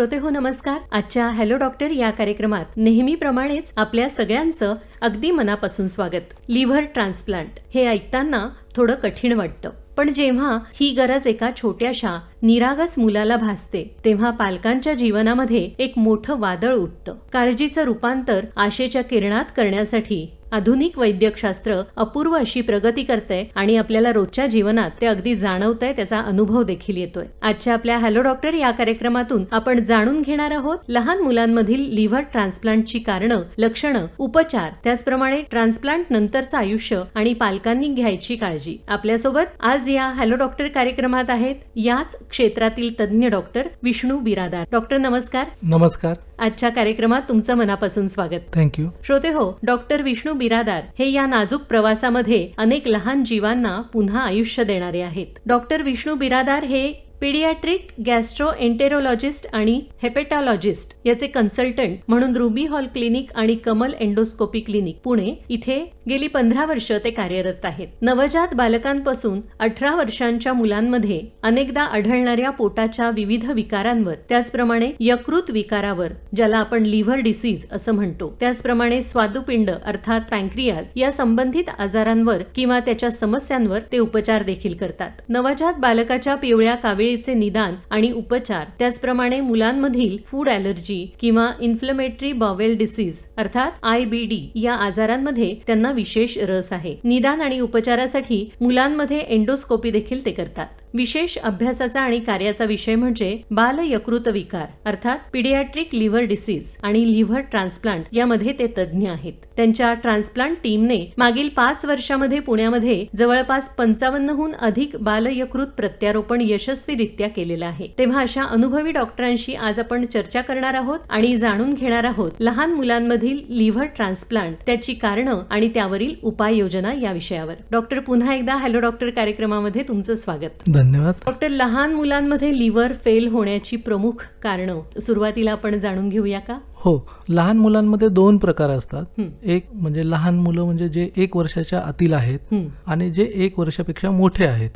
श्रोते हो नमस्कार. आजच्या हॅलो डॉक्टर या कार्यक्रमात नेहमीप्रमाणेच आपल्या सगळ्यांचं अगदी मनापासून स्वागत. लिव्हर ट्रान्सप्लांट हे ऐकताना थोडं कठीण वाटतं, पण जेव्हा ही गरज एका छोट्याशा निरागस मुलाला भासते तेव्हा पालकांच्या जीवनामध्ये एक मोठं वादळ उठतं. काळजीचं रूपांतर आशेच्या किरणात करण्यासाठी आधुनिक वैद्यकशास्त्र अपूर्व अशी प्रगती करते आणि आपल्याला रोजच्या जीवनात ते अगदी जाणवतंय, त्याचा अनुभव देखील येतोय. आजच्या आपल्या हॅलो डॉक्टर या कार्यक्रमातून आपण जाणून घेणार आहोत लहान मुलांमधील लिव्हर ट्रान्सप्लांटची कारणं, लक्षणं, उपचार, त्याचप्रमाणे ट्रान्सप्लांट नंतरचं आयुष्य आणि पालकांनी घ्यायची काळजी. आपल्यासोबत आज या हॅलो डॉक्टर कार्यक्रमात आहेत याच क्षेत्रातील तज्ञ डॉक्टर विष्णू बिरादार. डॉक्टर नमस्कार. नमस्कार. आजच्या कार्यक्रमात तुमचं मनापासून स्वागत. थँक्यू. श्रोते हो, डॉक्टर विष्णू बिरादार हे या नाजूक प्रवासामध्ये अनेक लहान जीवांना पुन्हा आयुष्य देणारे आहेत. डॉक्टर विष्णू बिरादार हे पीडियाट्रिक गॅस्ट्रोएंटेरोलॉजिस्ट आणि हेपेटॉलॉजिस्ट याचे कन्सल्टंट म्हणून रुबी हॉल क्लिनिक आणि कमल एंडोस्कोपी क्लिनिक पुणे इथे गेली 15 वर्ष ते कार्यरत आहेत. नवजात बालकांपासून 18 वर्षांच्या मुलांमध्ये अनेकदा आढळणाऱ्या पोटाच्या विविध विकारांवर, त्याचप्रमाणे यकृत विकारावर ज्याला आपण लिव्हर डिसीज असं म्हणतो, त्याचप्रमाणे स्वादुपिंड अर्थात पॅन्क्रियाज या संबंधित आजारांवर किंवा त्याच्या समस्यांवर ते उपचार देखील करतात. नवजात बालकाच्या पिवळ्या काविळीचे निदान आणि उपचार, त्याचप्रमाणे मुलांमधील फूड ॲलर्जी किंवा इन्फ्लेमेटरी बावेल डिसीज अर्थात IBD या आजारांमध्ये त्यांना विशेष रस आहे. निदान आणि उपचारासाठी मुलांमध्ये एंडोस्कोपी देखील ते करतात. विशेष अभ्यासाचा आणि कार्याचा विषय म्हणजे बाल यकृत विकार अर्थात पीडियाट्रिक लिव्हर डिसीज आणि लिव्हर ट्रान्सप्लांट यामध्ये ते तज्ञ आहेत. त्यांच्या ट्रान्सप्लांट टीमने मागील 5 वर्षामध्ये पुण्यामध्ये जवळपास 55हून अधिक बाल यकृत प्रत्यारोपण यशस्वीरित्या केलेलं आहे. तेव्हा अशा अनुभवी डॉक्टरांशी आज आपण चर्चा करणार आहोत आणि जाणून घेणार आहोत लहान मुलांमधील लिव्हर ट्रान्सप्लांट, त्याची कारणं आणि त्यावरील उपाययोजना या विषयावर. डॉक्टर, पुन्हा एकदा हॅलो डॉक्टर कार्यक्रमामध्ये तुमचं स्वागत. धन्यवाद. डॉक्टर, लहान मुलांमध्ये लिव्हर फेल होण्याची प्रमुख कारणं सुरुवातीला आपण जाणून घेऊया का? हो, लहान मुलांमध्ये 2 प्रकार असतात. एक म्हणजे लहान मुलं म्हणजे जे 1 वर्षाच्या आतील आहेत आणि जे 1 वर्षापेक्षा मोठे आहेत.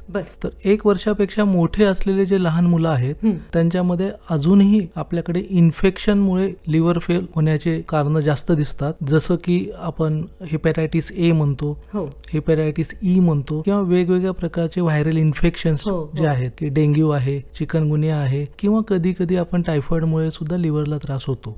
तर 1 वर्षापेक्षा मोठे असलेले जे लहान मुलं आहेत त्यांच्यामध्ये अजूनही आपल्याकडे इन्फेक्शनमुळे लिव्हर फेल होण्याचे कारण जास्त दिसतात. जसं की आपण हेपॅटायटिस A म्हणतो, हेपॅटायटिस E म्हणतो, किंवा वेगवेगळ्या प्रकारचे व्हायरल इन्फेक्शन्स जे आहेत की डेंग्यू आहे, चिकनगुनिया आहे, किंवा कधी कधी आपण टायफॉइडमुळे सुद्धा लिव्हरला त्रास होतो.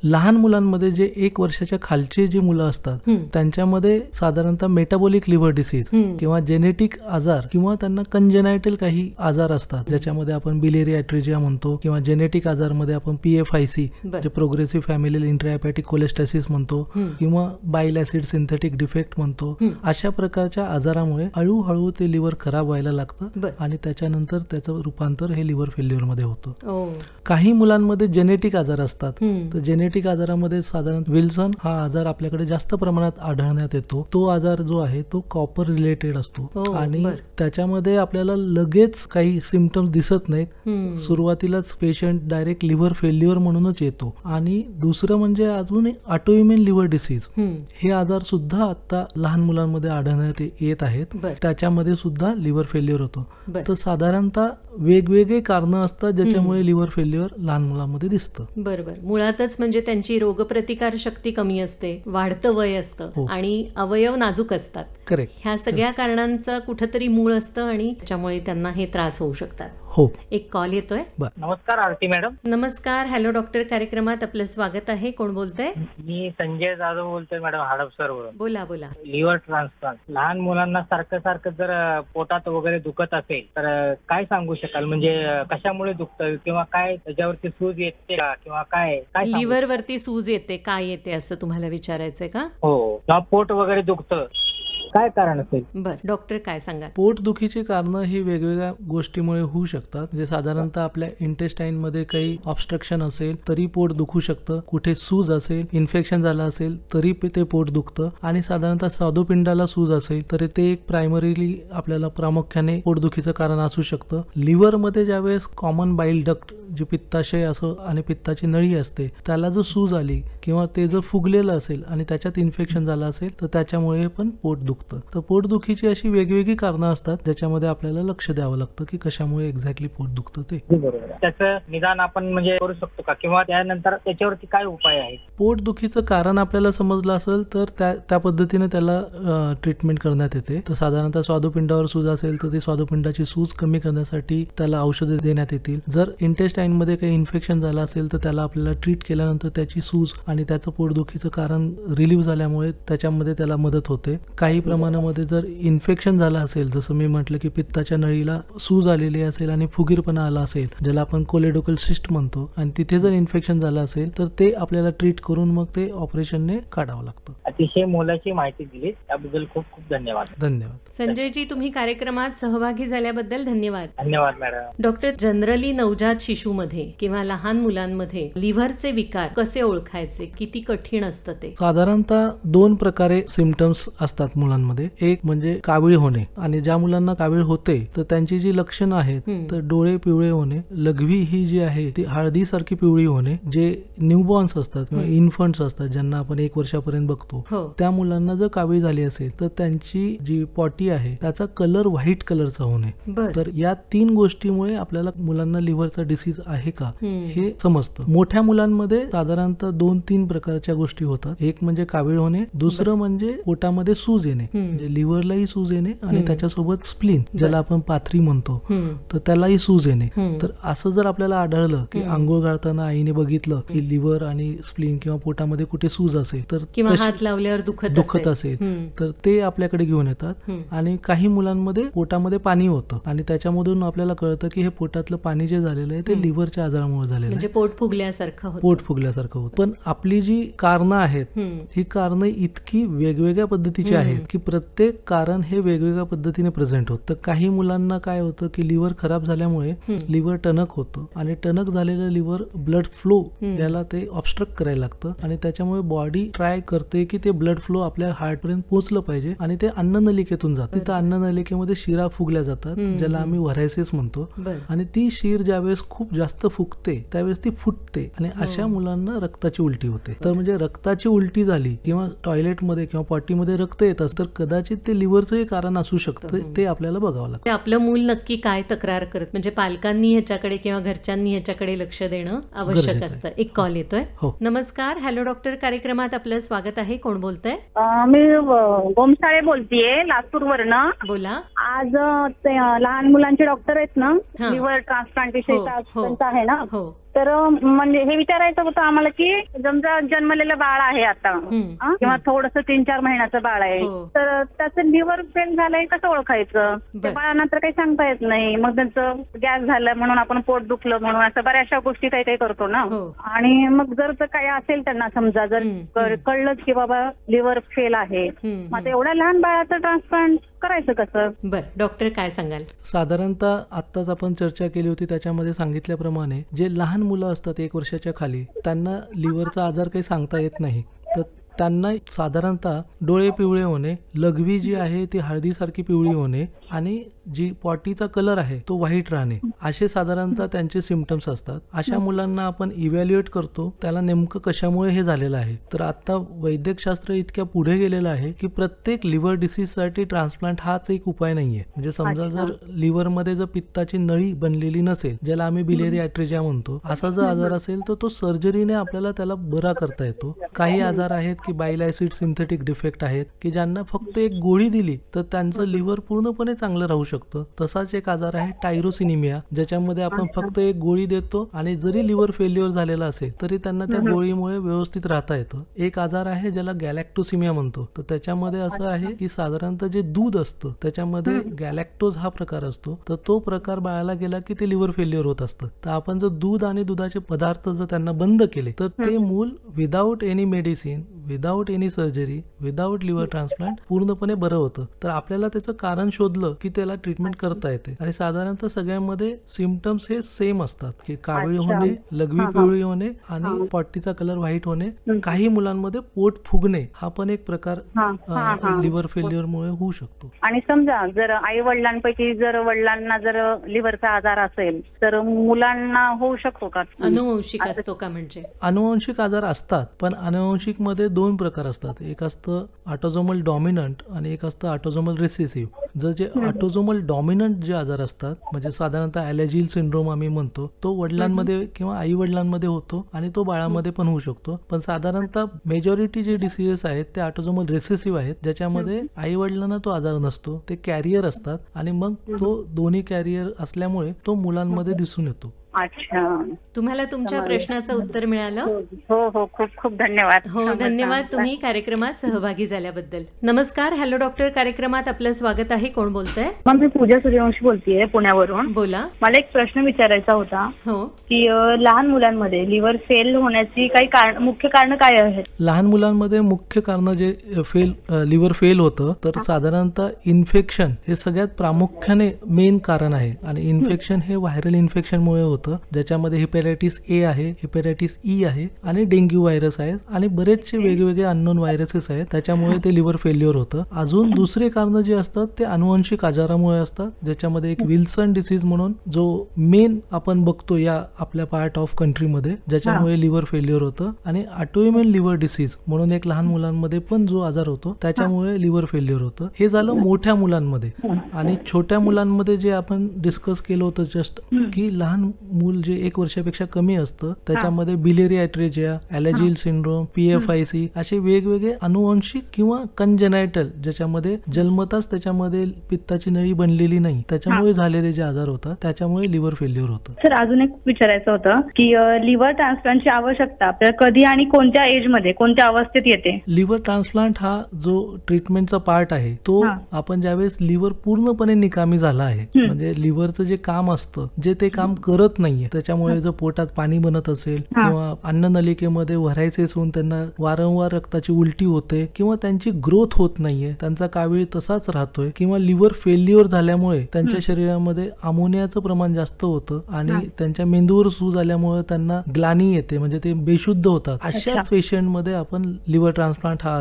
लहान मुलांमध्ये जे 1 वर्षाच्या खालचे जे मुलं असतात त्यांच्यामध्ये साधारणतः मेटाबॉलिक लिव्हर डिसीज किंवा जेनेटिक आजार किंवा त्यांना कंजेनायटल काही आजार असतात ज्याच्यामध्ये आपण बिलियरी ॲट्रेजिया म्हणतो, किंवा जेनेटिक आजारमध्ये आपण PFIC जे प्रोग्रेसिव्ह फॅमिलियल इंट्राहेपॅटिक कोलेस्टासिस म्हणतो, किंवा बाईल ऍसिड सिंथेटिक डिफेक्ट म्हणतो. अशा प्रकारच्या आजारामुळे हळूहळू ते लिव्हर खराब व्हायला लागतं आणि त्याच्यानंतर त्याचं रूपांतर हे लिव्हर फेल्युअर मध्ये होतं. काही मुलांमध्ये जेनेटिक आजार असतात. तर जेनेटिक आजारामध्ये साधारण विल्सन हा आजार आपल्याकडे जास्त प्रमाणात आढळण्यात येतो. तो आजार जो आहे तो कॉपर रिलेटेड असतो आणि त्याच्यामध्ये आपल्याला लगेच काही सिम्पटम्स दिसत नाहीत. सुरुवातीलाच पेशंट डायरेक्ट लिव्हर फेल्युअर म्हणूनच येतो. आणि दुसरं म्हणजे अजून ऑटोइम्युन लिव्हर डिसीज, हे आजार सुद्धा आता लहान मुलांमध्ये आढळण्यात येत आहेत. त्याच्यामध्ये सुद्धा लिव्हर फेल्युअर होतो. तर साधारणतः वेगवेगळे कारणं असतात ज्याच्यामुळे लिव्हर फेल्युअर लहान मुलांमध्ये दिसतं. बरोबर. मुळातच म्हणजे त्यांची रोगप्रतिकार शक्ती कमी असते, वाढतं वय असतं आणि अवयव नाजूक असतात. करेक्ट. ह्या सगळ्या कारणांचं कुठेतरी मूळ असतं आणि त्याच्यामुळे त्यांना हे त्रास होऊ शकतात. हो. एक कॉल येतोय. नमस्कार आरती मॅडम. नमस्कार. हॅलो डॉक्टर कार्यक्रमात आपलं स्वागत आहे. कोण बोलतंय? मी संजय जाधव बोलतोय मॅडम, हडपसर वरून. बोला बोला. लिव्हर ट्रान्सप्लांट लहान मुलांना सारखं जर पोटात वगैरे दुखत असेल तर काय सांगू शकाल? म्हणजे कशामुळे दुखतं किंवा काय त्याच्यावरती सूज येते का किंवा काय लिव्हर वरती सूज येते, काय येते असं तुम्हाला विचारायचंय का? हो, पोट वगैरे दुखतं, काय कारण असेल? बरं डॉक्टर, काय सांगा? पोटदुखीची कारणं ही वेगवेगळ्या गोष्टीमुळे होऊ शकतात. म्हणजे साधारणतः आपल्या इंटेस्टाईन मध्ये काही ऑब्स्ट्रक्शन असेल तरी पोट दुखू शकतं, कुठे सूज असेल, इन्फेक्शन झालं असेल तरी ते पोट दुखतं, आणि साधारणतः स्वादुपिंडाला सूज असेल तरी ते एक प्रायमरीली आपल्याला प्रामुख्याने पोटदुखीचं कारण असू शकतं. लिव्हर मध्ये ज्यावेळेस कॉमन बाईल डक्ट जे पित्ताशय असं आणि पित्ताची नळी असते त्याला जर सूज आली किंवा ते जर फुगलेलं असेल आणि त्याच्यात इन्फेक्शन झालं असेल तर त्याच्यामुळे पण पोट दुखतं. शकतं. तर पोटदुखीची अशी वेगवेगळी कारणं असतात ज्याच्यामध्ये आपल्याला लक्ष द्यावं लागतं की कशामुळे एक्झॅक्टली पोट दुखतं ते. बरोबर. त्याचं निदान आपण म्हणजे करू शकतो का, किंवा त्यानंतर त्याच्यावरती काय उपाय आहेत? पोटदुखीचं कारण आपल्याला समजलं असेल तर त्या पद्धतीने त्याला ट्रीटमेंट करण्यात येते. तर साधारणतः स्वादुपिंडावर सूज असेल तर ती स्वादुपिंडाची सूज कमी करण्यासाठी त्याला औषधे देण्यात येतील. जर इंटेस्टाईन मध्ये काही इन्फेक्शन झालं असेल तर त्याला आपल्याला ट्रीट केल्यानंतर त्याची सूज आणि त्याचं पोटदुखीचं कारण रिलीव्ह झाल्यामुळे त्याच्यामध्ये त्याला मदत होते. काही प्रमाणामध्ये जर इन्फेक्शन झालं असेल, जसं मी म्हटलं की पित्ताच्या नळीला सूज आलेली असेल आणि फुगीरपणा आला असेल, ज्याला आपण कोलेडोकल सिस्ट म्हणतो, आणि तिथे जर इन्फेक्शन झालं असेल तर ते आपल्याला ट्रीट करून मग ते ऑपरेशनने काढावं लागतं. अतिशय मोलाची माहिती दिली, त्याबद्दल खूप खूप धन्यवाद. धन्यवाद. संजयजी, तुम्ही कार्यक्रमात सहभागी झाल्याबद्दल धन्यवाद. धन्यवाद मॅडम. डॉक्टर, जनरली नवजात शिशूमध्ये किंवा लहान मुलांमध्ये लिव्हरचे विकार कसे ओळखायचे, किती कठीण असतं ते? साधारणतः 2 प्रकारे सिम्पटम्स असतात मुलांमध्ये. एक म्हणजे कावीळ होणे, आणि ज्या मुलांना कावीळ होते तर त्यांची जी लक्षणं आहेत तर डोळे पिवळे होणे, लघवी ही जी आहे ती हळदीसारखी पिवळी होणे, जे न्यूबॉर्न्स असतात किंवा इन्फंट्स असतात ज्यांना आपण 1 वर्षापर्यंत बघतो, त्या मुलांना जर कावीळ झाली असेल तर त्यांची जी पॉटी आहे त्याचा कलर व्हाईट कलरचा होणे. तर या 3 गोष्टीमुळे आपल्याला मुलांना लिव्हरचा डिसीज आहे का हे समजतं. मोठ्या मुलांमध्ये साधारणतः 2-3 प्रकारच्या गोष्टी होतात. एक म्हणजे कावीळ होणे, दुसरं म्हणजे पोटामध्ये सूज येणे, म्हणजे लिव्हरलाही सूज येणे आणि त्याच्यासोबत स्प्लीन ज्याला आपण पाथरी म्हणतो तर त्यालाही सूज येणे. तर असं जर आपल्याला आढळलं की आंघोळ घालताना आईने बघितलं की लिव्हर आणि स्प्लीन किंवा पोटामध्ये कुठे सूज असेल तर किंवा हात लावल्यावर दुखत असेल तर ते आपल्याकडे घेऊन येतात. आणि काही मुलांमध्ये पोटामध्ये पाणी होतं आणि त्याच्यामधून आपल्याला कळतं की हे पोटातलं पाणी जे झालेलं आहे ते लिव्हरच्या आजारामुळे झालेलं आहे, म्हणजे पोट फुगल्यासारखं होतं. पण आपली जी कारणं आहेत ही कारणं इतकी वेगवेगळ्या पद्धतीची आहेत की प्रत्येक कारण हे वेगवेगळ्या पद्धतीने प्रेझेंट होतं. तर काही मुलांना काय होतं की लिव्हर खराब झाल्यामुळे लिव्हर टणक होतं आणि टणक झालेलं लिव्हर ब्लड फ्लो याला ते ऑब्स्ट्रक्ट करायला लागतं आणि त्याच्यामुळे बॉडी ट्राय करते की ते ब्लड फ्लो आपल्या हार्ट पर्यंत पोहोचलं पाहिजे आणि ते अन्ननलिकेतून जातं. तिथं अन्ननलिकेमध्ये शिरा फुगल्या जातात ज्याला आम्ही व्हरायसिस म्हणतो, आणि ती शीर ज्यावेळेस खूप जास्त फुगते त्यावेळेस ती फुटते आणि अशा मुलांना रक्ताची उलटी होते. तर म्हणजे रक्ताची उलटी झाली किंवा टॉयलेटमध्ये किंवा पॉटीमध्ये रक्त येत असतं तर कदाचित ते लिव्हरचं कारण असू शकतं. ते आपल्याला बघावं लागतं. आपलं मूल नक्की काय तक्रार करत, म्हणजे पालकांनी ह्याच्याकडे किंवा घरच्यांनी ह्याच्याकडे लक्ष देणं आवश्यक असतं. एक कॉल येतोय. नमस्कार, हॅलो डॉक्टर कार्यक्रमात आपलं स्वागत आहे. कोण बोलतंय? मी गोमसाळे बोलतीये, लातूरवरनं. बोला. आज लहान मुलांचे डॉक्टर आहेत ना, लिव्हर ट्रान्सप्लांटेशन आहे ना, तर म्हणजे हे विचारायचं होतं आम्हाला की समजा जन्मलेलं बाळ आहे आता किंवा थोडंसं 3-4 महिन्याचं बाळ आहे, तर त्याचं लिव्हर फेल झालंय कसं ओळखायचं? त्या बाळांना तर काही सांगता येत नाही. मग त्यांचं गॅस झालं म्हणून आपण पोट दुखलं म्हणून असं बऱ्याचशा गोष्टी काही काही करतो ना. आणि मग जर काही असेल त्यांना समजा जर कळलंच की बाबा लिव्हर फेल आहे, मग एवढ्या लहान बाळाचं ट्रान्सप्लांट करायचं कसं? बरं, डॉक्टर काय सांगाल? साधारणतः आत्ताच आपण चर्चा केली होती त्याच्यामध्ये सांगितल्याप्रमाणे जे लहान मुलं असतात 1 वर्षाच्या खाली त्यांना लिव्हरचा आजार काही सांगता येत नाही. तर त्यांना साधारणतः डोळे पिवळे होणे, लघवी जी आहे ती हळदीसारखी पिवळी होणे आणि जी पॉटीचा कलर आहे तो व्हाईट राहणे, असे साधारणतः त्यांचे सिम्पटम्स असतात. अशा मुलांना आपण इव्हॅल्युएट करतो त्याला नेमकं कशामुळे हे झालेलं आहे. तर आता वैद्यकशास्त्र इतक्या पुढे गेलेलं आहे की प्रत्येक लिव्हर डिसीजसाठी ट्रान्सप्लांट हाच एक उपाय नाहीये. म्हणजे समजा जर लिव्हरमध्ये जर पित्ताची नळी बनलेली नसेल, ज्याला आम्ही बिलिअरी ॲट्रेजिया म्हणतो, असा जर आजार असेल तर तो सर्जरीने आपल्याला त्याला बरा करता येतो. काही आजार आहेत की बाईल ऍसिड सिंथेटिक डिफेक्ट आहेत की ज्यांना फक्त एक गोळी दिली तर त्यांचं लिव्हर पूर्णपणे चांगलं राहू शकतं. तसाच एक आजार आहे टायरोसिनिमिया, ज्याच्यामध्ये आपण फक्त एक गोळी देतो आणि जरी लिव्हर फेल्युअर झालेला असेल तरी त्यांना त्या गोळीमुळे व्यवस्थित राहता येतं. एक आजार आहे ज्याला गॅलॅक्टोसिमिया म्हणतो. तर त्याच्यामध्ये असं आहे की साधारणतः जे दूध असतं त्याच्यामध्ये गॅलॅक्टोज हा प्रकार असतो, तर तो प्रकार बाळाला गेला की ते लिव्हर फेल्युअर होत असतं. तर आपण जर दूध आणि दुधाचे पदार्थ जर त्यांना बंद केले तर ते मूल without any medicine, without any surgery, without liver transplant पूर्णपणे बरं होतं. तर आपल्याला त्याचं कारण शोधलं की त्याला ट्रीटमेंट करता येते. आणि साधारणतः सगळ्यांमध्ये सिम्पटम्स हे सेम असतात की कावीळ होणे, लघवी पिवळी होणे आणि पॉटीचा कलर व्हाईट होणे. काही मुलांमध्ये पोट फुगणे हा पण एक प्रकार लिव्हर फेल्युअर मुळे होऊ शकतो. आणि समजा जर आई वडिलांपैकी जर वडिलांना जर लिव्हरचा आजार असेल तर मुलांना होऊ शकतो का? अनुवंशिक असतो का? म्हणजे अनुवंशिक आजार असतात, पण अनुवंशिक मध्ये दोन प्रकार असतात. एक असतं ऑटोझोमल डॉमिनंट आणि एक असतं ऑटोझोमल रिसेसिव्ह. जर जे ऑटोझोमल डॉमिनंट जे आजार असतात, म्हणजे साधारणतः ॲलेजिल सिंड्रोम आम्ही म्हणतो, तो वडिलांमध्ये किंवा आई वडिलांमध्ये होतो आणि तो बाळामध्ये पण होऊ शकतो. पण साधारणतः मेजॉरिटी जे डिसीजेस आहेत ते ऑटोझोमल रिसेसिव्ह आहेत, ज्याच्यामध्ये आई वडिलांना तो आजार नसतो, ते कॅरियर असतात आणि मग तो दोन्ही कॅरियर असल्यामुळे तो मुलांमध्ये दिसून येतो. अच्छा, तुम्हाला तुमच्या प्रश्नाचं उत्तर मिळालं? हो हो, खूप खूप धन्यवाद. हो, धन्यवाद तुम्ही कार्यक्रमात सहभागी झाल्याबद्दल. नमस्कार, हॅलो डॉक्टर कार्यक्रमात आपलं स्वागत आहे. कोण बोलतंय? मग मी पूजा सूर्यवंशी बोलतेय पुण्यावरून. बोला. मला एक प्रश्न विचारायचा होता हो, की लहान मुलांमध्ये लिव्हर फेल होण्याची काही मुख्य कारण काय आहेत? लहान मुलांमध्ये मुख्य कारण जे लिव्हर फेल होतं, तर साधारणतः इन्फेक्शन हे सगळ्यात प्रामुख्याने मेन कारण आहे. आणि इन्फेक्शन हे व्हायरल इन्फेक्शनमुळे होतं, ज्याच्यामध्ये हेपॅटायटिस ए आहे, हेपॅटायटिस ई आहे आणि डेंग्यू व्हायरस आहे आणि बरेचसे वेगवेगळे अननोन व्हायरसेस आहेत, त्याच्यामुळे ते लिव्हर फेल्युअर होतं. अजून दुसरे कारण जे असतात ते अनुवंशिक आजारामुळे असतात, ज्याच्यामध्ये एक विल्सन डिसीज म्हणून जो मेन आपण बघतो या आपल्या पार्ट ऑफ कंट्रीमध्ये, ज्याच्यामुळे लिव्हर फेल्युअर होतं. आणि ऑटोइम्युन लिव्हर डिसीज म्हणून एक लहान मुलांमध्ये पण जो आजार होतो त्याच्यामुळे लिव्हर फेल्युअर होतं. हे झालं मोठ्या मुलांमध्ये. आणि छोट्या मुलांमध्ये जे आपण डिस्कस केलं होतं जस्ट, की लहान मूल जे 1 वर्षापेक्षा कमी असतं त्याच्यामध्ये बिलेरी ॲट्रेजिया, ॲलेजिल सिंड्रोम, PFIC असे वेगवेगळे अनुवंशिक किंवा कंजेनायटल, ज्याच्यामध्ये जन्मताच त्याच्यामध्ये पित्ताची नळी बनलेली नाही, त्याच्यामुळे झालेले जे आजार होतात त्याच्यामुळे लिव्हर फेल्युअर होतं. सर, अजून एक विचारायचं होतं की लिव्हर ट्रान्सप्लांटची आवश्यकता आपल्याला कधी आणि कोणत्या एज मध्ये, कोणत्या अवस्थेत येते? लिव्हर ट्रान्सप्लांट हा जो ट्रीटमेंटचा पार्ट आहे तो आपण ज्यावेळेस लिव्हर पूर्णपणे निकामी झाला आहे, म्हणजे लिव्हरचं जे काम असतं, जे ते काम करत नाहीये, त्याच्यामुळे जर पोटात पाणी बनत असेल किंवा अन्ननलिकेमध्ये व्हरायसेस होऊन त्यांना वारंवार रक्ताची उलटी होते किंवा त्यांची ग्रोथ होत नाहीये, त्यांचा कावीळ तसाच राहतोय, किंवा लिव्हर फेल्युअर झाल्यामुळे त्यांच्या शरीरामध्ये अमोनियाचं प्रमाण जास्त होतं आणि त्यांच्या मेंदूवर सूज आल्यामुळे त्यांना ग्लानी येते, म्हणजे ते बेशुद्ध होतात, अशाच पेशंटमध्ये आपण लिव्हर ट्रान्सप्लांट हा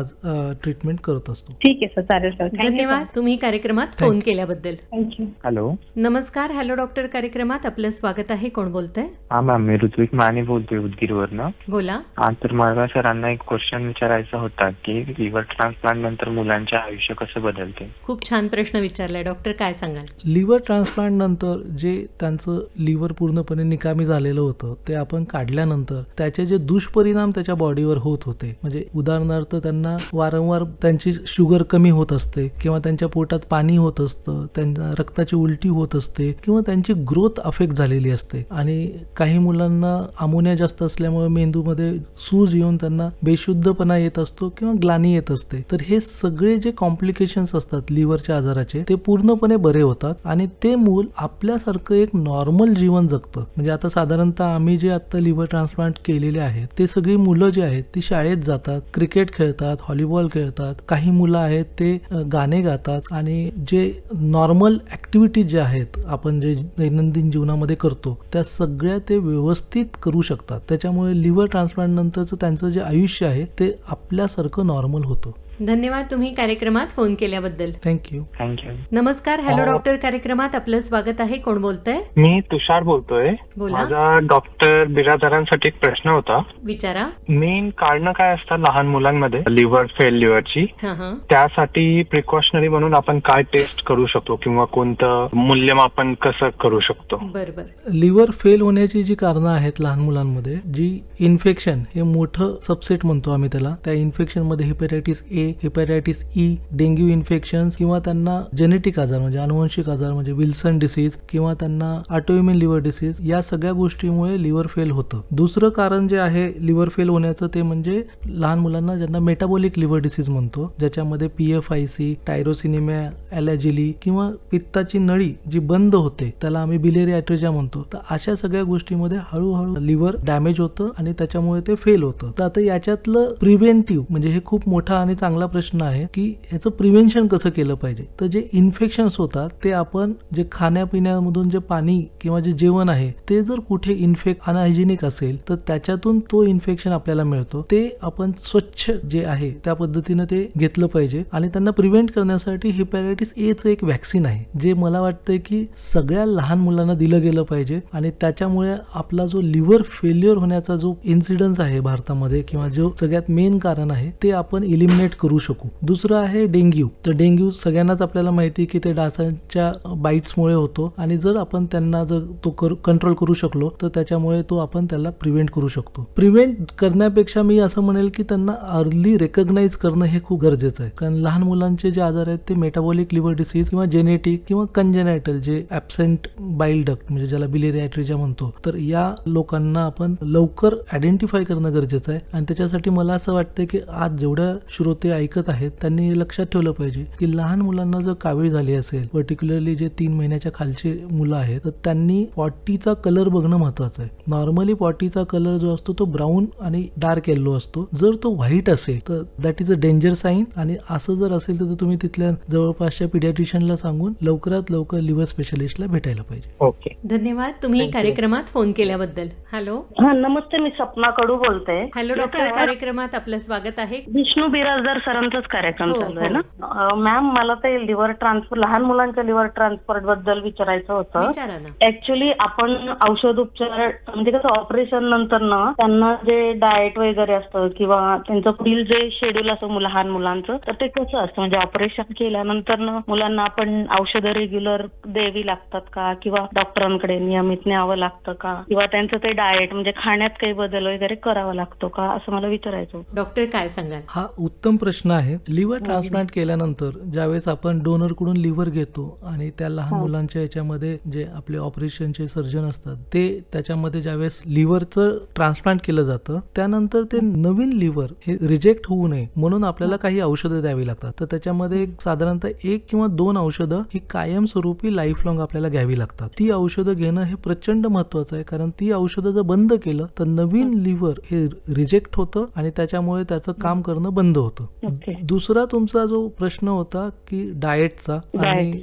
ट्रीटमेंट करत असतो. ठीक आहे सर, चालेल सर. धन्यवाद तुम्ही कार्यक्रमात फोन केल्याबद्दल. थँक्यू. हॅलो, नमस्कार, हॅलो डॉक्टर कार्यक्रमात आपलं स्वागत आहे. कोण बोलतंय? हा मॅम, मी ऋत्विक माने बोलतोय उदगीरवरनं. बोला. हा, तर मला सरांना एक क्वेश्चन विचारायचा होता की लिव्हर ट्रान्सप्लांट नंतर मुलांचे आयुष्य कसं बदलते? खूप छान प्रश्न विचारलाय डॉक्टर, काय सांगाल? लिव्हर ट्रान्सप्लांट नंतर जे त्यांचं लिव्हर पूर्णपणे निकामी झालेलं होतं ते आपण काढल्यानंतर त्याचे जे दुष्परिणाम त्याच्या बॉडीवर होत होते, म्हणजे उदाहरणार्थ त्यांना वारंवार त्यांची शुगर कमी होत असते किंवा त्यांच्या पोटात पाणी होत असतं, त्यांना रक्ताची उलटी होत असते किंवा त्यांची ग्रोथ अफेक्ट झालेली असते. आणि काही मुलांना अमोनिया जास्त असल्यामुळे मेंदूमध्ये सूज येऊन त्यांना बेशुद्धपणा येत असतो किंवा ग्लानी येत असते. तर हे सगळे जे कॉम्प्लिकेशन्स असतात लिव्हरच्या आजाराचे ते पूर्णपणे बरे होतात आणि ते मूल आपल्यासारखं एक नॉर्मल जीवन जगतं. म्हणजे आता साधारणतः आम्ही जे आता लिव्हर ट्रान्सप्लांट केलेले आहेत ते सगळी मुलं जे आहेत ती शाळेत जातात, क्रिकेट खेळतात, व्हॉलीबॉल खेळतात, काही मुलं आहेत ते गाणे गातात आणि जे नॉर्मल ऍक्टिव्हिटीज जे आहेत आपण जे दैनंदिन जीवनामध्ये करतो त्या सगळ्या ते व्यवस्थित करू शकतात. त्याच्यामुळे लिव्हर ट्रान्सप्लांट नंतरचं त्यांचं जे आयुष्य आहे ते आपल्यासारखं नॉर्मल होतं. धन्यवाद तुम्ही कार्यक्रमात फोन केल्याबद्दल. थँक्यू. नमस्कार, हॅलो डॉक्टर कार्यक्रमात आपलं स्वागत आहे. कोण बोलतंय? मी तुषार बोलतोय. बोला. माझा डॉक्टर बिरादरांसाठी एक प्रश्न होता. विचारा. मेन कारण काय असतात लहान मुलांमध्ये लिव्हर फेल्युअरची? त्यासाठी प्रिकॉशनरी म्हणून आपण काय टेस्ट करू शकतो किंवा कोणतं मूल्यमापन कसं करू शकतो? बरोबर. लिव्हर फेल होण्याची जी कारणं आहेत लहान मुलांमध्ये, जी इन्फेक्शन हे मोठं सबसेट म्हणतो आम्ही त्याला, त्या इन्फेक्शन मध्ये हेपॅटायटिस ए, हेपॅटायटिस ई, डेंग्यू इन्फेक्शन किंवा त्यांना जेनेटिक आजार म्हणजे अनुवंशिक आजार म्हणजे विल्सन डिसीज किंवा त्यांना ऑटोइम्युन लिव्हर डिसीज, या सगळ्या गोष्टीमुळे लिव्हर फेल होतं. दुसरं कारण जे आहे लिव्हर फेल होण्याचं ते म्हणजे लहान मुलांना ज्यांना मेटाबॉलिक लिव्हर डिसीज म्हणतो, ज्याच्यामध्ये PFIC, टायरोसिनेमिया, ॲलेजिली किंवा पित्ताची नळी जी बंद होते त्याला आम्ही बिलेरी ॲट्रेजिया म्हणतो. तर अशा सगळ्या गोष्टीमध्ये हळूहळू लिव्हर डॅमेज होतं आणि त्याच्यामुळे ते फेल होतं. तर आता याच्यातलं प्रिव्हेंटिव्ह म्हणजे हे खूप मोठा आणि चांगला चांगला प्रश्न आहे की याचं प्रिव्हेन्शन कसं केलं पाहिजे. तर जे इन्फेक्शन्स होतात ते आपण जे खाण्यापिण्यामधून जे पाणी किंवा जे जेवण आहे ते जर कुठे अनहायजेनिक असेल तर त्याच्यातून तो इन्फेक्शन आपल्याला मिळतो. ते आपण स्वच्छ जे आहे त्या पद्धतीने ते घेतलं पाहिजे. आणि त्यांना प्रिव्हेंट करण्यासाठी हेपॅटायटिस एचं एक व्हॅक्सिन आहे जे मला वाटतंय की सगळ्या लहान मुलांना दिलं गेलं पाहिजे. आणि त्याच्यामुळे आपला जो लिव्हर फेल्युअर होण्याचा जो इन्सिडन्स आहे भारतामध्ये किंवा जो सगळ्यात मेन कारण आहे ते आपण इलिमिनेट करू शकू. दुसरं आहे डेंग्यू. तर डेंग्यू सगळ्यांनाच आपल्याला माहिती की ते डासांच्या बाईट्समुळे होतो आणि जर आपण त्यांना जर तो कंट्रोल करू शकलो तर त्याच्यामुळे तो आपण त्याला प्रिव्हेंट करू शकतो. प्रिव्हेंट करण्यापेक्षा मी असं म्हणेल की त्यांना अर्ली रेकग्नाइज करणं हे खूप गरजेचं आहे. कारण लहान मुलांचे जे आजार आहेत ते मेटाबॉलिक लिव्हर डिसीज किंवा जेनेटिक किंवा कंजेनायटल जे ऍब्सेंट बाईल डक्ट म्हणजे ज्याला बिलियरी ॲट्रिजिया म्हणतो तर या लोकांना आपण लवकर आयडेंटिफाय करणं गरजेचं आहे. आणि त्याच्यासाठी मला असं वाटतं की आज जेवढ्या श्रोते ऐकत आहेत त्यांनी लक्षात ठेवलं पाहिजे की लहान मुलांना जर कावीळ झाली असेल, पर्टिक्युलरली जे 3 महिन्याच्या खालचे मुलं आहेत तर त्यांनी पॉटीचा कलर बघणं महत्वाचं आहे. नॉर्मली पॉटीचा कलर जो असतो तो ब्राऊन आणि डार्क येल्लो असतो. जर तो व्हाईट असेल तर that is a danger sign. आणि असं जर असेल तर तुम्ही तिथल्या जवळपासच्या पिडियाट्रिशियनला सांगून लवकरात लवकर लिव्हर स्पेशलिस्टला भेटायला पाहिजे. ओके, धन्यवाद तुम्ही कार्यक्रमात फोन केल्याबद्दल. हॅलो. हा नमस्ते, मी सपना कडू बोलते. हॅलो डॉक्टर, कार्यक्रमात आपलं स्वागत आहे. विष्णू बिराजदार सरांचाच कार्यक्रम चालू आहे ना मॅम. मला ते लिव्हर ट्रान्सफर, लहान मुलांच्या लिव्हर ट्रान्सफर बद्दल विचारायचं होतं. ऍक्च्युली आपण औषध उपचार म्हणजे कसं ऑपरेशन नंतर ना त्यांना जे डाएट वगैरे असतं किंवा त्यांचं पुढील जे शेड्यूल असतं लहान मुलांचं तर ते कसं असतं म्हणजे ऑपरेशन केल्यानंतर ना मुलांना आपण औषधं रेग्युलर द्यावी लागतात का किंवा डॉक्टरांकडे नियमित न्यावं लागतं का किंवा त्यांचं ते डाएट म्हणजे खाण्यात काही बदल वगैरे करावा लागतो का असं मला विचारायचं. डॉक्टर काय सांगाल? हा उत्तम प्रश्न आहे. लिव्हर ट्रान्सप्लांट केल्यानंतर ज्यावेळेस आपण डोनर कडून लिव्हर घेतो आणि त्या लहान मुलांच्या याच्यामध्ये जे आपले ऑपरेशनचे सर्जन असतात ते त्याच्यामध्ये ज्यावेळेस लिव्हरचं ट्रान्सप्लांट केलं जातं त्यानंतर ते नवीन लिव्हर हे रिजेक्ट होऊ नये म्हणून आपल्याला काही औषधं द्यावी लागतात. तर त्याच्यामध्ये साधारणतः 1 किंवा 2 औषधं ही कायमस्वरूपी लाईफ लॉंग आपल्याला घ्यावी लागतात. ती औषधं घेणं हे प्रचंड महत्वाचं आहे कारण ती औषधं जर बंद केलं तर नवीन लिव्हर हे रिजेक्ट होतं आणि त्याच्यामुळे त्याचं काम करणं बंद होतं. दुसरा तुमचा जो प्रश्न होता की डाएटचा, आणि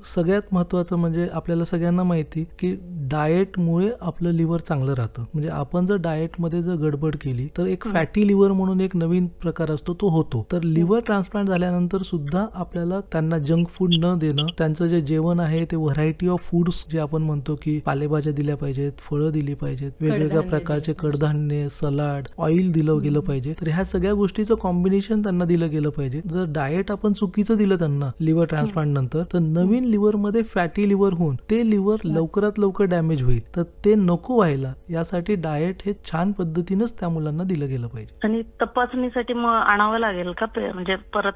सगळ्यात महत्वाचं म्हणजे आपल्याला सगळ्यांना माहिती की डाएटमुळे आपलं लिव्हर चांगलं राहतं. म्हणजे आपण जर डाएटमध्ये जर गडबड केली तर एक फॅटी लिव्हर म्हणून एक नवीन प्रकार असतो तो होतो. तर लिव्हर ट्रान्सप्लांट झाल्यानंतर सुद्धा आपल्याला त्यांना जंक फूड न देणं, त्यांचं जे जेवण आहे ते व्हरायटी ऑफ फूड्स जे आपण म्हणतो की पालेभाज्या दिल्या पाहिजेत, फळं दिली पाहिजेत, वेगवेगळ्या प्रकारचे कडधान्य, सलाड, ऑइल दिलं गेलं पाहिजे. तर ह्या सगळ्या गोष्टीचं कॉम्बिनेशन त्यांना दिलं गेलं पाहिजे. जर डाएट आपण चुकीचं दिलं त्यांना लिव्हर ट्रान्सप्लांट नंतर तर नवीन लिव्हर मध्ये फॅटी लिव्हर होऊन ते लिव्हर लवकरात लवकर डॅमेज होईल. तर ते नको व्हायला यासाठी डाएट हे छान पद्धतीनेच त्या मुलांना दिलं गेलं पाहिजे. आणि तपासणीसाठी मग आणावं लागेल का म्हणजे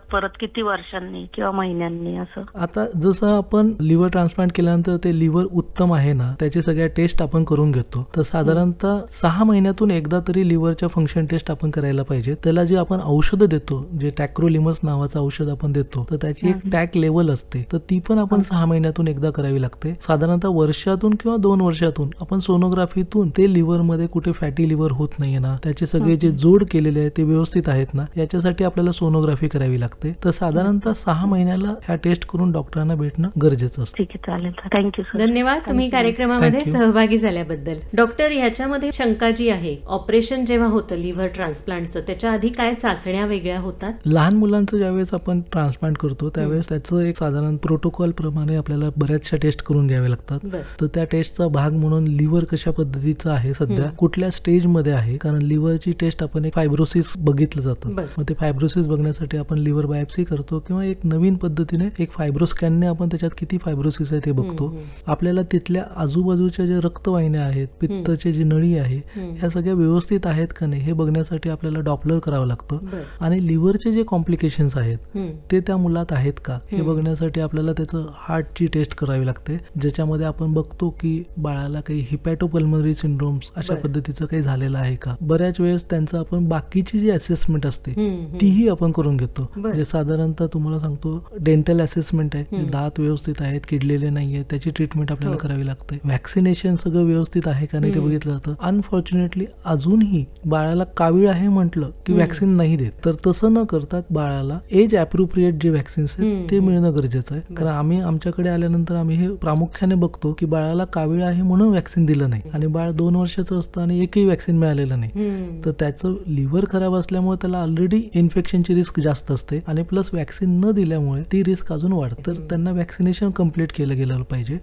परत किती वर्षांनी किंवा महिन्यांनी असं? आता जसं आपण लिव्हर ट्रान्सप्लांट केल्यानंतर ते लिव्हर उत्तम आहे ना त्याची सगळ्या टेस्ट आपण करून घेतो. तर साधारणतः 6 महिन्यातून एकदा तरी लिव्हरच्या फंक्शन टेस्ट आपण करायला पाहिजे. त्याला जे आपण औषधं देतो, जे टॅक्रोलिमस नावाचं औषध आपण देतो तर त्याची एक टॅक लेवल असते तर ती पण आपण 6 महिन्यातून एकदा करावी लागते. साधारणतः वर्षातून किंवा 2 वर्षातून आपण सोनोग्राफीतून ते लिव्हर मध्ये कुठे फॅटी लिव्हर होत नाहीये ना, त्याचे सगळे जे जोड केलेले आहेत ते व्यवस्थित आहेत ना याच्यासाठी आपल्याला सोनोग्राफी करावी लागते. तर साधारणतः 6 महिन्याला ह्या टेस्ट करून डॉक्टरांना भेटणं गरजेचं असतं. ठीक आहे, चालेल. थँक्यू. धन्यवाद तुम्ही कार्यक्रमामध्ये सहभागी झाल्याबद्दल. डॉक्टर, ह्याच्यामध्ये शंका जी आहे, ऑपरेशन जेव्हा होतं लिव्हर ट्रान्सप्लांटचं त्याच्या आधी काय चाचण्या वेगळ्या होतात? लहान मुलांचं ज्यावेळेस आपण ट्रान्सप्लांट करतो त्यावेळेस त्याचं एक साधारण प्रोटोकॉल प्रमाणे आपल्याला बऱ्याचशा टेस्ट करून घ्याव्या लागतात. तर त्या टेस्टचा भाग म्हणून लिव्हर कशा पद्धतीचं आहे, सध्या कुठल्या स्टेज मध्ये आहे, कारण लिव्हरची टेस्ट आपण एक फायब्रोसिस बघितलं जातं. मग ते फायब्रोसिस बघण्यासाठी आपण लिव्हर बायोप्सी करतो किंवा एक नवीन पद्धतीने एक फायब्रोस्कॅनने आपण त्याच्यात किती फायब्रोसिस आहे ते बघतो. आपल्याला तिथल्या आजूबाजूच्या जे रक्तवाहिन्या आहेत, पित्ताची जी नळी आहे ह्या सगळ्या व्यवस्थित आहेत का नाही हे बघण्यासाठी आपल्याला डॉपलर करावं लागतं. आणि लिव्हरचे जे कॉम्प्लिकेशन्स आहेत ते त्या मुलात आहेत का हे बघण्यासाठी आपल्याला त्याचं हार्टची टेस्ट करावी लागते, ज्याच्यामध्ये आपण बघतो की बाळाला काही हिपॅटोपल्मनरी सिंड्रोम्स अशा पद्धतीचं काही झालेलं आहे का. बऱ्याच वेळेस त्यांचं आपण बाकीची जी असेसमेंट असते तीही आपण करून घेतो. म्हणजे साधारणतः तुम्हाला सांगतो डेंटल असेसमेंट आहे, दात व्यवस्थित आहेत, किडलेले नाहीये, त्याची ट्रीटमेंट आपल्याला करावी लागते. व्हॅक्सिनेशन सगळं व्यवस्थित आहे का नाही ते बघितलं जातं. अनफॉर्च्युनेटली अजूनही बाळाला कावीळ आहे म्हटलं की व्हॅक्सिन नाही देत. तर तसं न करता बाळाला एज अप्रोप्रिएट जे व्हॅक्सिन्स आहेत ते मिळणं गरजेचं आहे. कारण आम्ही आमच्याकडे आल्यानंतर आम्ही हे प्रामुख्याने बघतो की बाळाला कावीळ आहे म्हणून व्हॅक्सिन दिलं नाही आणि बाळ 2 वर्षाचं असतं आणि एकही व्हॅक्सिन मिळालेलं नाही, तर त्याचं लिव्हर खराब असल्यामुळे त्याला ऑलरेडी इन्फेक्शनची रिस्क जास्त असते आणि प्लस व्हॅक्सिन न दिल्यामुळे ती रिस्क अजून वाढते. तर त्यांना व्हॅक्सिनेशन कम्प्लीट केलं गेलं पाहिजे.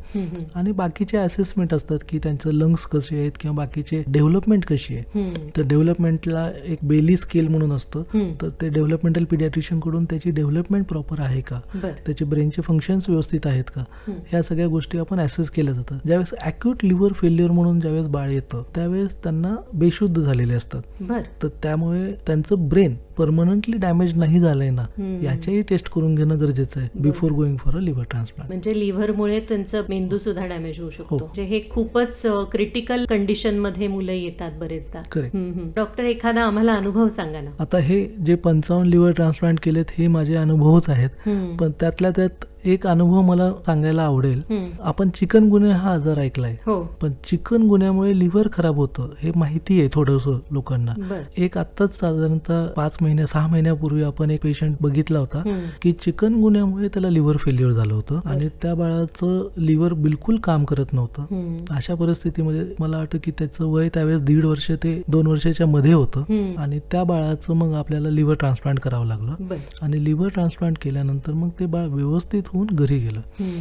आणि बाकीचे असेसमेंट असतात की त्यांचं लंग्स कसे आहेत किंवा बाकीचे डेव्हलपमेंट कशी आहे. तर डेव्हलपमेंटला एक बेली स्केल म्हणून असतं, तर ते डेव्हलपमेंटल पिडियाट्रिशियन कडून त्याची डेव्हलपमेंट प्रॉपर आहे का, त्याचे ब्रेनचे फंक्शन्स व्यवस्थित आहेत का, ह्या सगळ्या गोष्टी आपण असेस केल्या जातात. ज्यावेळेस अॅक्यूट लिव्हर फेल्युअर म्हणून ज्यावेळेस बाळ येतं त्यावेळेस त्यांना बेशुद्ध झालेले असतात. तर त्यामुळे त्यांचं ब्रेन परमनंटली डॅमेज नाही झालंय ना याच्याही टेस्ट करून घेणं गरजेचं आहे before going for a liver transplant. म्हणजे लिव्हरमुळे त्यांचं मेंदू सुद्धा डॅमेज होऊ शकतो. म्हणजे हे खूपच क्रिटिकल कंडिशन मध्ये मुलं येतात बरेचदा. डॉक्टर, एखादा आम्हाला अनुभव सांगा ना. आता हे जे 55 लिव्हर ट्रान्सप्लांट केलेत हे माझे अनुभवच आहेत, पण त्यातल्या त्यात एक अनुभव मला सांगायला आवडेल. आपण चिकनगुन्या हा आजार ऐकलाय, पण चिकनगुन्यामुळे लिव्हर खराब होतं हे माहिती आहे थोडंसं लोकांना. एक आत्ताच साधारणतः 6 महिन्यापूर्वी आपण एक पेशंट बघितला होता की चिकनगुन्यामुळे त्याला लिव्हर फेल्युअर झालं होतं आणि त्या बाळाचं लिव्हर बिलकुल काम करत नव्हतं. अशा परिस्थितीमध्ये मला वाटतं की त्याचं वय त्यावेळेस 1.5 वर्ष ते 2 वर्षाच्या मध्ये होतं आणि त्या बाळाचं मग आपल्याला लिव्हर ट्रान्सप्लांट करावं लागलं आणि लिव्हर ट्रान्सप्लांट केल्यानंतर मग ते बाळ व्यवस्थित होऊन घरी गेलं.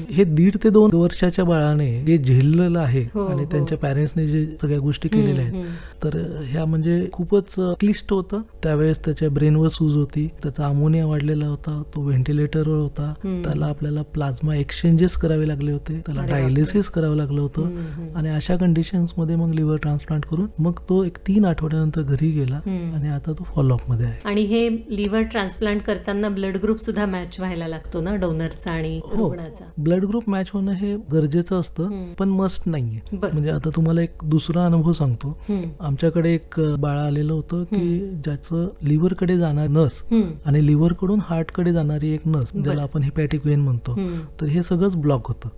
हे 1.5 ते 2 वर्षाच्या बाळाने जे झेललेलं आहे आणि त्यांच्या पॅरेंट्सने जे सगळ्या गोष्टी केलेल्या आहेत, तर ह्या म्हणजे खूपच क्लिष्ट होतं. त्यावेळेस त्याच्या ब्रेनवर सूज होती, त्याचा अमोनिया वाढलेला होता, तो व्हेंटिलेटरवर होता, त्याला आपल्याला प्लाझ्मा एक्सचेंजेस करावे लागले होते, त्याला डायलिसिस करावं लागलं होतं आणि अशा कंडिशन्स मध्ये मग लिव्हर ट्रान्सप्लांट करून मग तो एक 3 आठवड्यानंतर घरी गेला आणि आता तो फॉलोअप मध्ये आहे. आणि हे लिव्हर ट्रान्सप्लांट करताना ब्लड ग्रुप सुद्धा मॅच व्हायला लागतो ना डोनरचा आणि रुग्णाचा. ब्लड ग्रुप मॅच होणं हे गरजेचं असतं पण मस्ट नाहीये. म्हणजे आता तुम्हाला एक दुसरा अनुभव सांगतो. आमच्याकडे एक बाळ आलेलं होतं की ज्याचं लिव्हर कडे जाणार नस आणि लिव्हर कडून हार्ट कडे जाणारी एक नस ज्याला आपण हेपॅटिक वेन म्हणतो, तर हे सगळंच ब्लॉक होतं.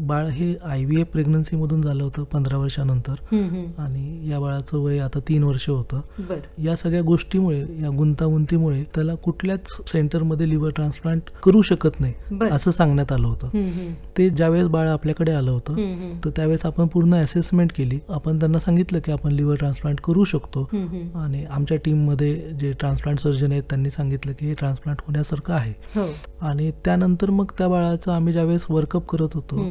बाळ हे IVF प्रेग्नन्सी मधून झालं होतं 15 वर्षानंतर आणि या बाळाचं वय आता 3 वर्ष होतं. या सगळ्या गोष्टीमुळे, या गुंतागुंतीमुळे त्याला कुठल्याच सेंटरमध्ये लिव्हर ट्रान्सप्लांट करू शकत नाही असं सांगण्यात आलं होतं. ते ज्यावेळेस बाळ आपल्याकडे आलं होतं तर त्यावेळेस आपण पूर्ण असेसमेंट केली. आपण त्यांना सांगितलं की आपण लिव्हर ट्रान्सप्लांट करू शकतो आणि आमच्या टीम मध्ये जे ट्रान्सप्लांट सर्जन आहेत त्यांनी सांगितलं की हे ट्रान्सप्लांट होण्यासारखं आहे. आणि त्यानंतर मग त्या बाळाचं आम्ही ज्यावेळेस वर्कअप करत होतो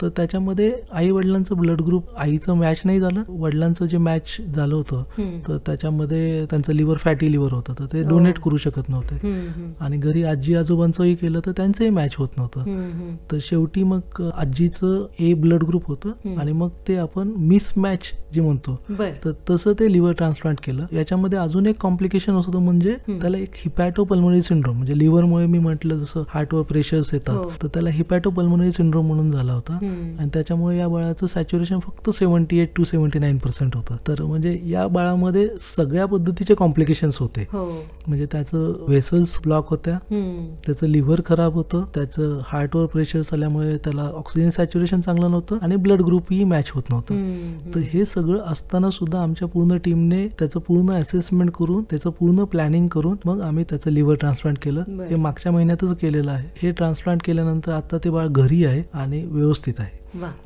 तर त्याच्यामध्ये आई वडिलांचं ब्लड ग्रुप, आईचं मॅच नाही झालं, वडिलांचं जे मॅच झालं होतं तर त्याच्यामध्ये त्यांचं लिव्हर फॅटी लिव्हर होतं, तर ते डोनेट करू शकत नव्हते आणि घरी आजी आजोबांचंही केलं तर त्यांचंही मॅच होत नव्हतं. तर शेवटी मग आजीचं A ब्लड ग्रुप होतं आणि मग ते आपण मिस मॅच जे म्हणतो तर तसं ते लिव्हर ट्रान्सप्लांट केलं. याच्यामध्ये अजून एक कॉम्प्लिकेशन असतं म्हणजे त्याला एक हिपॅटोपल्मोनरी सिंड्रोम, म्हणजे लिव्हरमुळे मी म्हटलं जसं हार्टवर प्रेशर्स येतात तर त्याला हिपॅटोपल्मोनरी सिंड्रोम म्हणून झाला होता आणि त्याच्यामुळे या बाळाचं सॅच्युरेशन फक्त 78 to 79% होतं. तर म्हणजे या बाळामध्ये सगळ्या पद्धतीचे कॉम्प्लिकेशन्स होते. म्हणजे त्याचं व्हेसल्स ब्लॉक होत्या, त्याचं लिव्हर खराब होतं, त्याचं हार्टवर प्रेशर आल्यामुळे त्याला ऑक्सिजन सॅच्युरेशन चांगलं नव्हतं आणि ब्लड ग्रुपही मॅच होत नव्हतं. तर हे सगळं असताना सुद्धा आमच्या पूर्ण टीमने त्याचं पूर्ण असेसमेंट करून, त्याचं पूर्ण प्लॅनिंग करून मग आम्ही त्याचं लिव्हर ट्रान्सप्लांट केलं. हे मागच्या महिन्यातच केलेलं आहे. हे ट्रान्सप्लांट केल्यानंतर आता ते बाळ घरी आहे आणि व्यवस्थित आहे.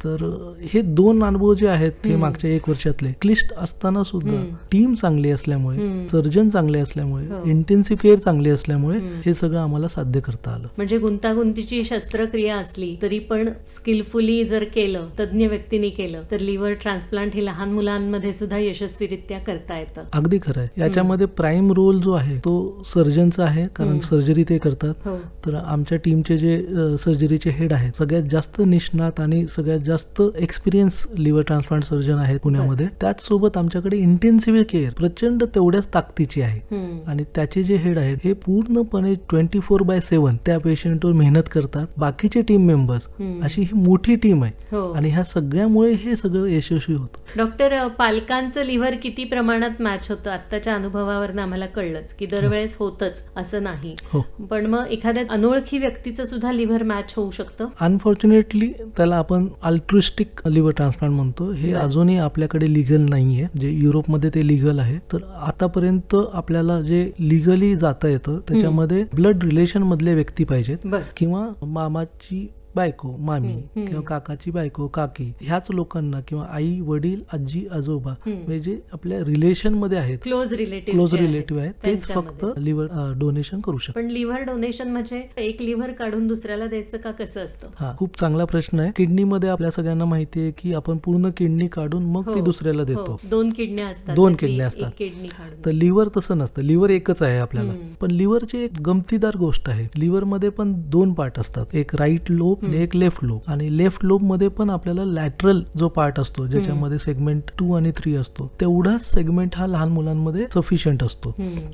तर हे 2 अनुभव जे आहेत ते मागच्या 1 वर्षातले क्लिष्ट असताना सुद्धा टीम चांगली असल्यामुळे, सर्जन चांगले असल्यामुळे, इंटेन्सिव्ह केअर चांगली असल्यामुळे हे सगळं आम्हाला साध्य करता आलं. म्हणजे गुंतागुंतीची शस्त्रक्रिया असली तरी पण स्किलफुली जर केलं, तज्ञ व्यक्तीने केलं तर लिव्हर ट्रान्सप्लांट हे लहान मुलांमध्ये सुद्धा यशस्वीरित्या करता येतं. अगदी खरं आहे. याच्यामध्ये प्राईम रोल जो आहे तो सर्जनचा आहे, कारण सर्जरी ते करतात. तर आमच्या टीमचे जे सर्जरीचे हेड आहेत सगळ्यात जास्त निष्णात आणि सगळ्यात जास्त एक्सपिरियन्स लिव्हर ट्रान्सप्लांट सर्जन आहेत पुण्यामध्ये. त्याचसोबत आमच्याकडे इंटेन्सिव्ह केअर प्रचंड तेवढ्याच ताकदीची आहे आणि त्याचे जे हेड आहेत हे पूर्णपणे 24/7 त्या पेशंटवर मेहनत करतात. बाकीचे टीम मेंबर्स अशी ही मोठी टीम आहे आणि ह्या सगळ्यामुळे हे सगळं यशस्वी होतं. डॉक्टर, पालकांचं लिव्हर किती प्रमाणात मॅच होतं आत्ताच्या अनुभवावरनं आम्हाला कळलंच की दरवेळेस होतच असं नाही, पण मग एखाद्या अनोळखी व्यक्तीचं सुद्धा लिव्हर मॅच होऊ शकतं. अनफॉर्च्युनेटली त्याला आपण अल्ट्रुइस्टिक लिव्हर ट्रान्सप्लांट म्हणतो. हे अजूनही आपल्याकडे लिगल नाहीये. जे युरोपमध्ये ते लिगल आहे. तर आतापर्यंत आपल्याला जे लिगली जाता येतं त्याच्यामध्ये ब्लड रिलेशन मधले व्यक्ती पाहिजेत किंवा मामाची बायको मामी किंवा काकाची बायको काकी ह्याच लोकांना किंवा आई वडील आजी आजोबा म्हणजे जे आपल्या रिलेशन मध्ये आहेत क्लोज रिलेटिव्ह आहेत तेच फक्त लिव्हर डोनेशन करू शकतात. पण लिव्हर डोनेशन म्हणजे एक लिव्हर काढून दुसऱ्याला द्यायचं का कसं असतं? हा खूप चांगला प्रश्न आहे. किडनी मध्ये आपल्या सगळ्यांना माहिती आहे की आपण पूर्ण किडनी काढून मग ती दुसऱ्याला देतो. 2 किडन्या असतात. 2 किडन्या असतात. तर लिव्हर तसं नसतं. लिव्हर एकच आहे आपल्याला. पण लिव्हरची एक गमतीदार गोष्ट आहे. लिव्हर मध्ये पण 2 पार्ट असतात. एक राईट लोब आणि एक लेफ्ट लोब. आणि लेफ्ट लोब मध्ये पण आपल्याला लॅटरल जो पार्ट असतो ज्याच्यामध्ये सेगमेंट 2 आणि 3 असतो तेवढाच सेगमेंट हा लहान मुलांमध्ये सफिशियंट असतो.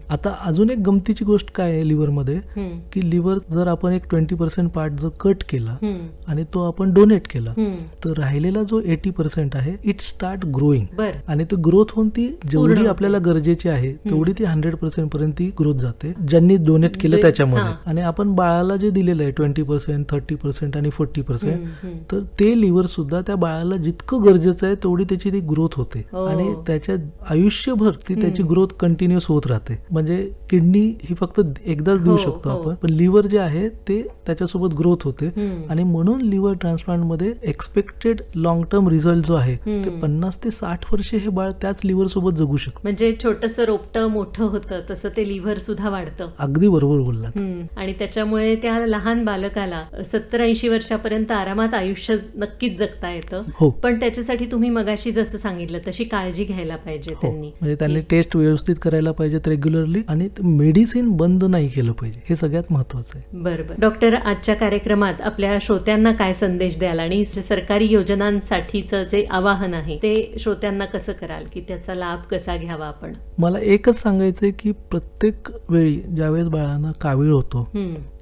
आता अजून एक गमतीची गोष्ट काय आहे लिव्हर मध्ये की लिव्हर जर आपण एक 20% पार्ट जर कट केला आणि तो आपण डोनेट केला तर राहिलेला जो 80% आहे इट स्टार्ट ग्रोईंग आणि तो ग्रोथ होऊन ती जेवढी आपल्याला गरजेची आहे तेवढी ती 100% पर्यंत ती ग्रोथ जाते ज्यांनी डोनेट केलं त्याच्यामध्ये. आणि आपण बाळाला जे दिलेलं आहे 20%, 30% आणि 40% तर ते लिव्हर सुद्धा त्या बाळाला जितकं गरजेचं आहे तेवढी त्याची ती ग्रोथ होते आणि त्याच्या आयुष्यभर ती त्याची ग्रोथ कंटिन्युअस होत राहते. म्हणजे किडनी ही फक्त एकदाच देऊ शकतो आपण, पण लिव्हर जे आहे ते त्याच्यासोबत ग्रोथ होते आणि म्हणून लिव्हर ट्रान्सप्लांट मध्ये एक्सपेक्टेड लॉंग टर्म रिझल्ट जो आहे ते 50 ते 60 वर्षे हे बाळ त्याच लिव्हर सोबत जगू शकतं. म्हणजे छोटंसं रोपटं मोठं होतं तसं ते लिव्हर सुद्धा वाढतं. अगदी बरोबर बोललात. आणि त्याच्यामुळे त्या लहान बालकाला 70-80 वर्षापर्यंत आरामात आयुष्य नक्कीच जगता येतं. पण त्याच्यासाठी तुम्ही मगाशी जसं सांगितलं तशी काळजी घ्यायला पाहिजे त्यांनी. म्हणजे त्यांनी टेस्ट व्यवस्थित करायला पाहिजेत रेग्युलरली आणि मेडिसिन बंद नाही केलं पाहिजे. हे सगळ्यात महत्वाचं आहे. बरोबर. डॉक्टर, आजच्या कार्यक्रमात आपल्या श्रोत्यांना काय संदेश द्याल आणि सरकारी योजनांसाठीचं जे आवाहन आहे ते श्रोत्यांना कसं कराल की त्याचा लाभ कसा घ्यावा आपण? मला एकच सांगायचंय की प्रत्येक वेळी ज्यावेळेस बाळांना कावीळ होतो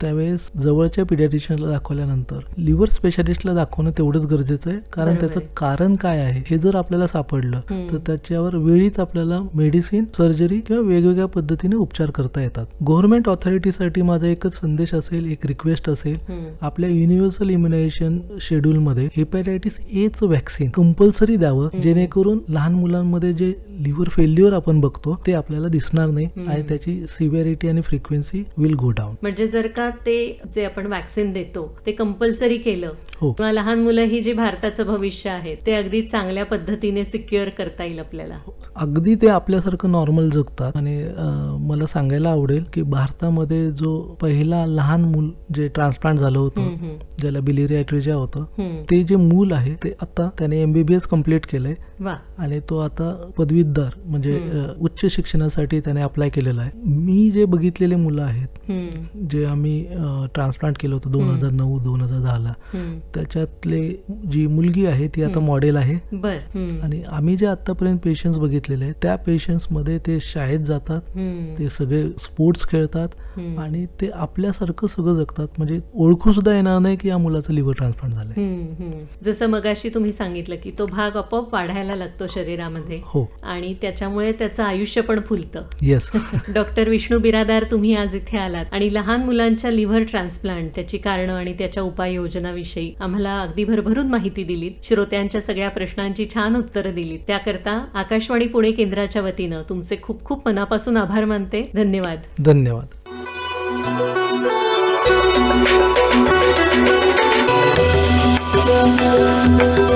त्यावेळेस जवळच्या पिडियाट्रिशियनला दाखवल्यानंतर लिव्हर स्पेशालिस्टला दाखवणं तेवढंच गरजेचं आहे. कारण त्याचं कारण काय आहे हे जर आपल्याला सापडलं तर त्याच्यावर वेळीच आपल्याला मेडिसिन, सर्जरी किंवा वेगवेगळ्या पद्धतीने उपचार करता येतात. गव्हर्नमेंट ऑथॉरिटीसाठी माझा एकच संदेश असेल, एक रिक्वेस्ट असेल, आपल्या युनिव्हर्सल इम्युनायझेशन शेड्यूल मध्ये हेपॅटायटिस ए चं व्हॅक्सिन कंपल्सरी द्यावं जेणेकरून लहान मुलांमध्ये जे लिव्हर फेल्युअर आपण बघतो ते आपल्याला दिसणार नाही आणि त्याची सिव्हिअरिटी आणि फ्रिक्वेन्सी विल गो डाऊन. म्हणजे जर का ते जे आपण व्हॅक्सिन देतो ते कंपल्सरी केलं किंवा लहान मुलं ही जी भारताचं भविष्य आहे ते अगदी चांगल्या पद्धतीने सिक्युअर करता येईल आपल्याला. अगदी ते आपल्यासारखं नॉर्मल जगतात. आणि मला सांगायला आवडेल की भारतामध्ये जो पहिला लहान मूल जे ट्रान्सप्लांट झालं होतं ज्याला बिलियरी ॲट्रेजिया होतं ते जे मूल आहे ते आता त्याने MBBS कम्प्लीट केलंय आणि तो आता पदवीधर म्हणजे उच्च शिक्षणासाठी त्याने अप्लाय केलेला आहे. मी जे बघितलेले मुलं आहेत जे आम्ही ट्रान्सप्लांट केलं होतं 2009-2010 ला त्याच्यातले जी मुलगी आहे ती आता मॉडेल आहे. आणि आम्ही जे आतापर्यंत पेशंट्स बघितलेले आहेत त्या पेशंट्स मध्ये ते शाळेत जातात, ते सगळे स्पोर्ट्स खेळतात आणि ते आपल्यासारखं सगळं जगतात. म्हणजे ओळखू सुद्धा येणार नाही की या मुलाचं लिव्हर ट्रान्सप्लांट झालंय. जसं मगाशी तुम्ही सांगितलं की तो भाग आपोआप वाढायला लागतो शरीरामध्ये आणि त्याच्यामुळे त्याचं आयुष्य पण फुलतं. येस. डॉक्टर विष्णू बिरादार, तुम्ही आज इथे आलात आणि लहान मुलांच्या लिव्हर ट्रान्सप्लांट त्याची कारणं आणि त्याच्या उपाययोजनाविषयी आम्हाला अगदी भरभरून माहिती दिलीत. श्रोत्यांच्या सगळ्या प्रश्नांची छान उत्तरं दिलीत. त्याकरता आकाशवाणी पुणे केंद्राच्या वतीनं तुमचे खूप खूप मनापासून आभार मानते. धन्यवाद. धन्यवाद. Thank you.